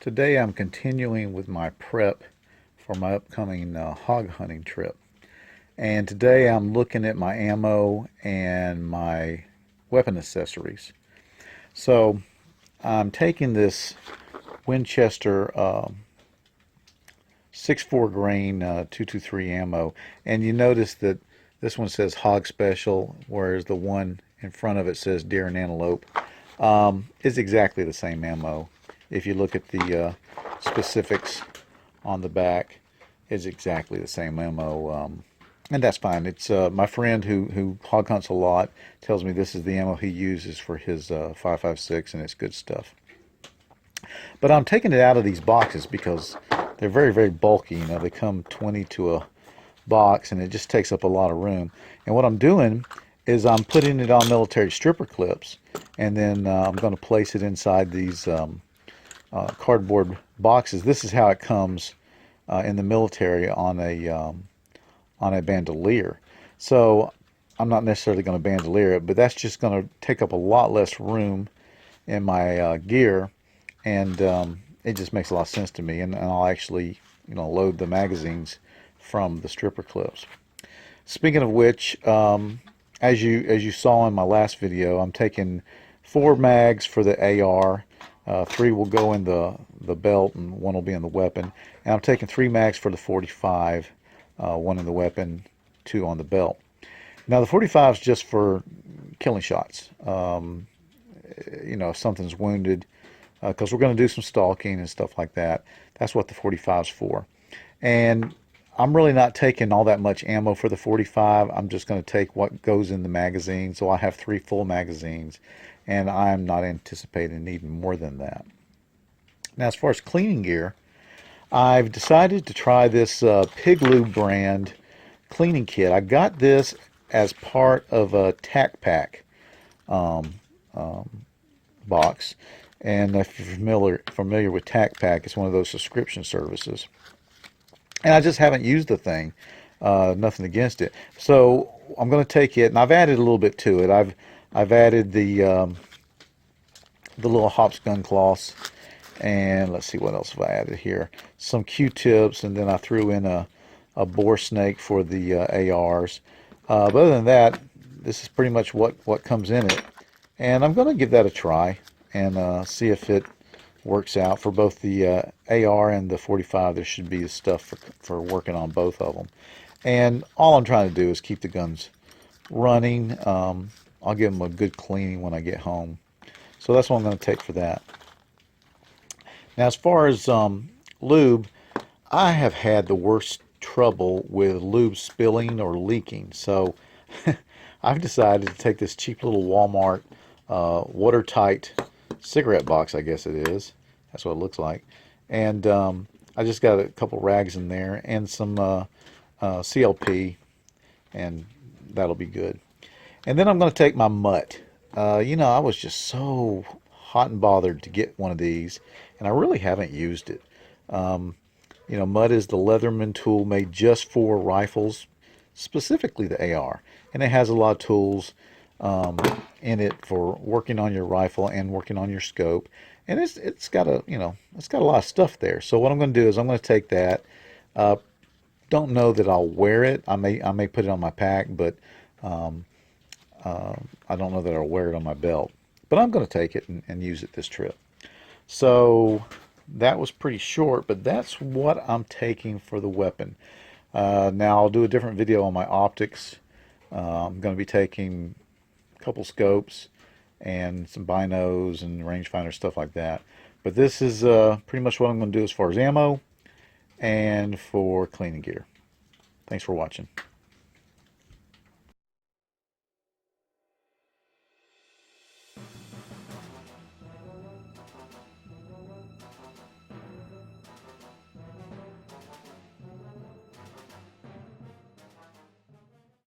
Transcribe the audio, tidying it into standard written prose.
Today I'm continuing with my prep for my upcoming hog hunting trip. And today I'm looking at my ammo and my weapon accessories. So I'm taking this Winchester 6.4 grain 223 ammo, and you notice that this one says hog special, whereas the one in front of it says deer and antelope. It's exactly the same ammo. If you look at the specifics on the back, it's exactly the same ammo, and that's fine. It's my friend who hog hunts a lot tells me this is the ammo he uses for his 5.56, and it's good stuff. But I'm taking it out of these boxes because they're very, very bulky. You know, they come 20 to a box, and it just takes up a lot of room. And what I'm doing is I'm putting it on military stripper clips, and then I'm going to place it inside these cardboard boxes. This is how it comes in the military on a bandolier. So I'm not necessarily going to bandolier it, but that's just going to take up a lot less room in my gear, and it just makes a lot of sense to me. And I'll actually, load the magazines from the stripper clips. Speaking of which, as you saw in my last video, I'm taking 4 mags for the AR. 3 will go in the belt, and 1 will be in the weapon. And I'm taking 3 mags for the 45, 1 in the weapon, 2 on the belt. Now the 45 is just for killing shots. If something's wounded, because we're going to do some stalking and stuff like that. That's what the 45 is for. And I'm really not taking all that much ammo for the 45. I'm just going to take what goes in the magazine. So I have 3 full magazines, and I'm not anticipating needing more than that. Now, as far as cleaning gear, I've decided to try this Pigloo brand cleaning kit. I got this as part of a Tac Pack box. And if you're familiar with Tac Pack, it's one of those subscription services. And I just haven't used the thing. Nothing against it. So I'm going to take it, and I've added a little bit to it. I've added the little hops gun cloths, and let's see what else have I added here. Some Q-tips, and then I threw in a boar snake for the ARs. But other than that, this is pretty much what comes in it. And I'm going to give that a try and see if it works out for both the AR and the 45. There should be stuff for working on both of them. And all I'm trying to do is keep the guns running. I'll give them a good cleaning when I get home. So that's what I'm going to take for that. Now, as far as lube, I have had the worst trouble with lube spilling or leaking. So I've decided to take this cheap little Walmart watertight cigarette box, I guess it is. That's what it looks like. And I just got a couple rags in there and some CLP, and that'll be good. And then I'm going to take my mutt. I was just so hot and bothered to get one of these, and I really haven't used it. Mutt is the Leatherman tool made just for rifles, specifically the AR, and it has a lot of tools in it for working on your rifle and working on your scope, and it's got a lot of stuff there. So what I'm going to do is I'm going to take that. Don't know that I'll wear it. I may put it on my pack, but I don't know that I'll wear it on my belt. But I'm going to take it and use it this trip. So that was pretty short, but that's what I'm taking for the weapon. Now I'll do a different video on my optics. I'm going to be taking a couple scopes and some binos and rangefinder, stuff like that. But this is pretty much what I'm going to do as far as ammo and for cleaning gear. Thanks for watching.